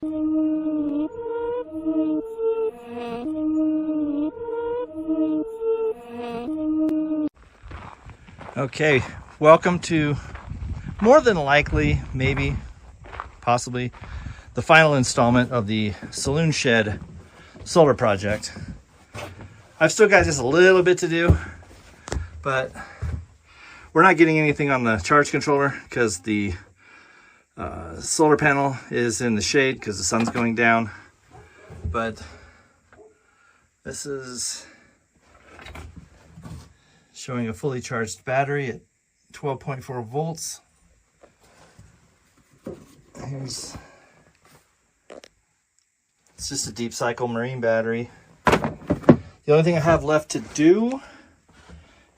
Okay, welcome to more than likely, maybe, possibly, the final installment of the Saloon Shed solar project. I've still got just a little bit to do, but we're not getting anything on the charge controller because the solar panel is in the shade because the sun's going down. But this is showing a fully charged battery at 12.4 volts. It's just a deep cycle marine battery. The only thing I have left to do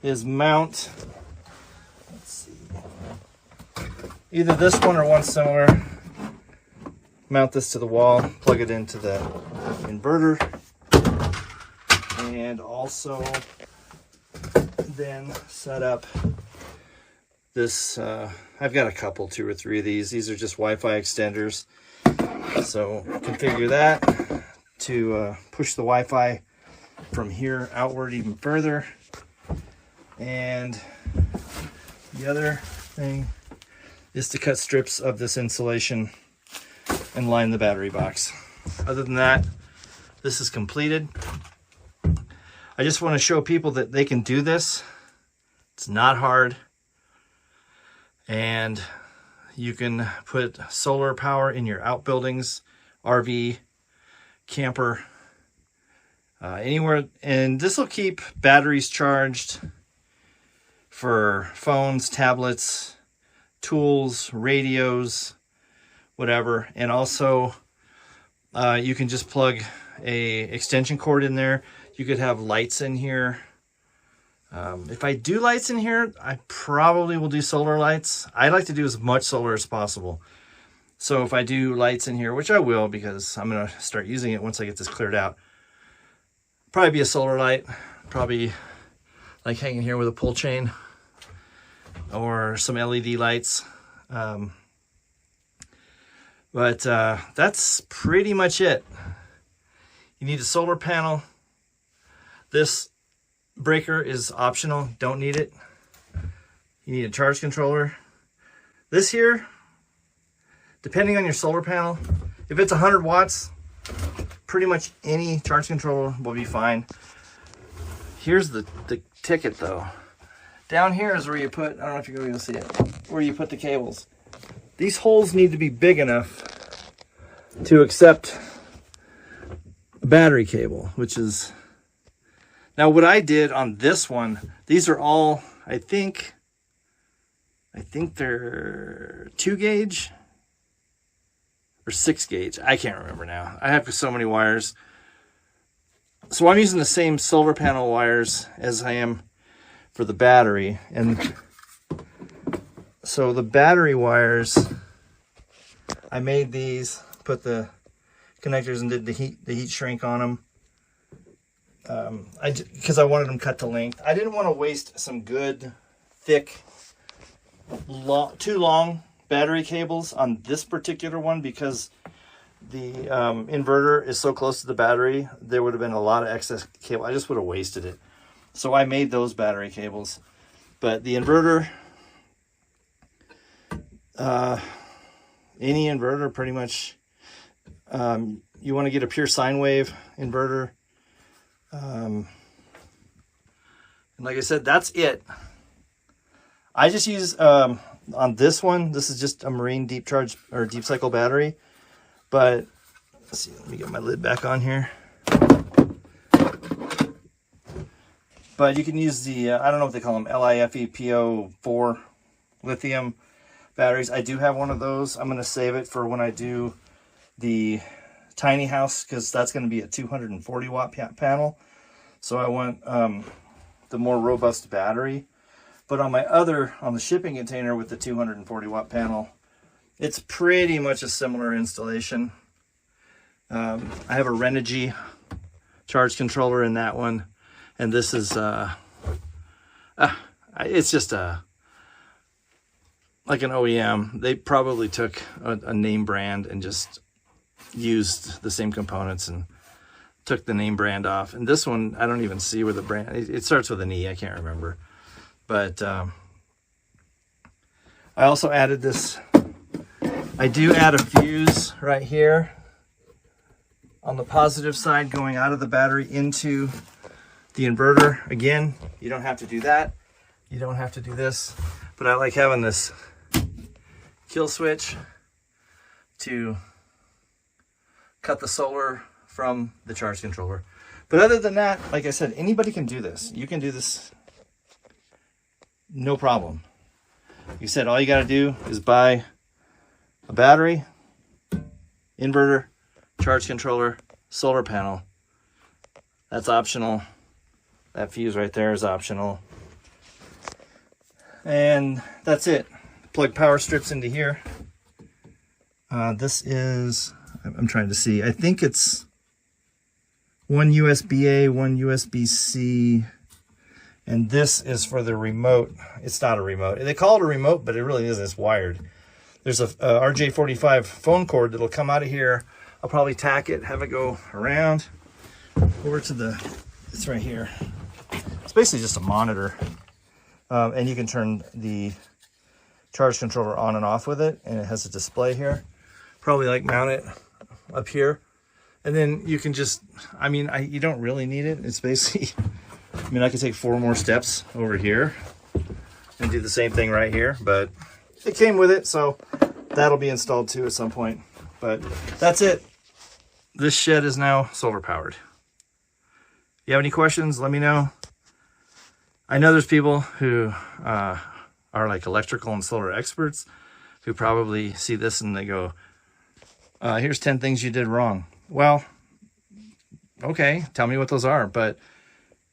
is mount, let's see, either this one or one similar. Mount this to the wall, plug it into the inverter, and also then set up this, I've got a couple, 2 or 3 of these. These are just Wi-Fi extenders. So configure that to push the Wi-Fi from here outward even further. And the other thing is to cut strips of this insulation and line the battery box. Other than that, this is completed. I just want to show people that they can do this. It's not hard. And you can put solar power in your outbuildings, RV, camper, anywhere. And this will keep batteries charged for phones, tablets, tools, radios, whatever. And also you can just plug a extension cord in there. You could have lights in here. If I do lights in here, I probably will do solar lights. I like to do as much solar as possible. So if I do lights in here, which I will because I'm going to start using it once I get this cleared out, probably be a solar light, probably like hanging here with a pull chain or some LED lights. But that's pretty much it. You need a solar panel. This breaker is optional, don't need it. You need a charge controller. This here, depending on your solar panel, if it's 100 watts, pretty much any charge controller will be fine. Here's the ticket though. Down here is where you put, I don't know if you're going to see it, where you put the cables. These holes need to be big enough to accept a battery cable, which is, now what I did on this one, these are all, I think they're 2 gauge or 6 gauge. I can't remember now. I have so many wires. So I'm using the same solar panel wires as I am for the battery. And so the battery wires, I made these, put the connectors and did the heat shrink on them. Because I wanted them cut to length. I didn't want to waste some good, thick, too long battery cables on this particular one because the inverter is so close to the battery. There would have been a lot of excess cable. I just would have wasted it. So I made those battery cables. But the inverter, any inverter pretty much, you want to get a pure sine wave inverter. And like I said, that's it. I just use on this one, this is just a marine deep charge or deep cycle battery. But let's see, let me get my lid back on here. But you can use the I don't know what they call them, LiFePO4 lithium batteries. I do have one of those. I'm going to save it for when I do the tiny house because that's going to be a 240 watt panel. So I want the more robust battery. But on the shipping container with the 240 watt panel, it's pretty much a similar installation. I have a Renogy charge controller in that one. And this is, it's just like an OEM. They probably took a name brand and just used the same components and took the name brand off. And this one, I don't even see where the brand, it starts with an E, I can't remember. But I also added this, I do add a fuse right here on the positive side going out of the battery into the inverter. Again, you don't have to do that. You don't have to do this. But I like having this kill switch to cut the solar from the charge controller. But other than that, like I said, anybody can do this. You can do this no problem. You said all you got to do is buy a battery, inverter, charge controller, solar panel. That's optional. That fuse right there is optional. And that's it. Plug power strips into here. This is, I'm trying to see, I think it's one USB-A, one USB-C, and this is for the remote. It's not a remote. They call it a remote, but it really isn't. It's wired. There's a RJ45 phone cord that'll come out of here. I'll probably tack it, have it go around over to the, it's right here. It's basically just a monitor. And you can turn the charge controller on and off with it, and it has a display here. Probably like mount it up here. And then you can just, I mean, you don't really need it. It's basically, I mean, I could take 4 more steps over here and do the same thing right here, but it came with it, so that'll be installed too at some point. But that's it. This shed is now solar powered. If you have any questions, let me know. I know there's people who are like electrical and solar experts who probably see this and they go, here's 10 things you did wrong. Well, okay, tell me what those are. But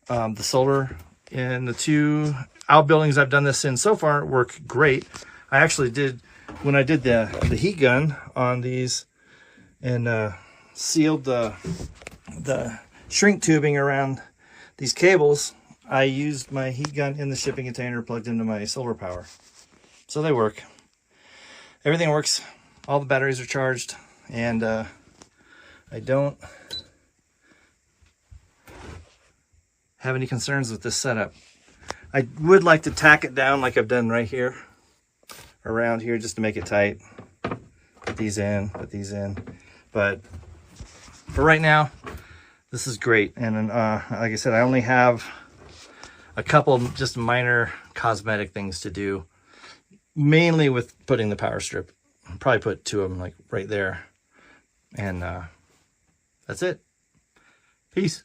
the solar in the 2 outbuildings I've done this in so far work great. I actually did, when I did the heat gun on these and sealed the shrink tubing around these cables, I used my heat gun in the shipping container plugged into my solar power. So they work. Everything works. All the batteries are charged. And I don't have any concerns with this setup. I would like to tack it down like I've done right here, around here, just to make it tight. Put these in, put these in. But for right now, this is great. And like I said, I only have a couple just minor cosmetic things to do, mainly with putting the power strip. I'll probably put 2 of them like right there. And that's it. Peace.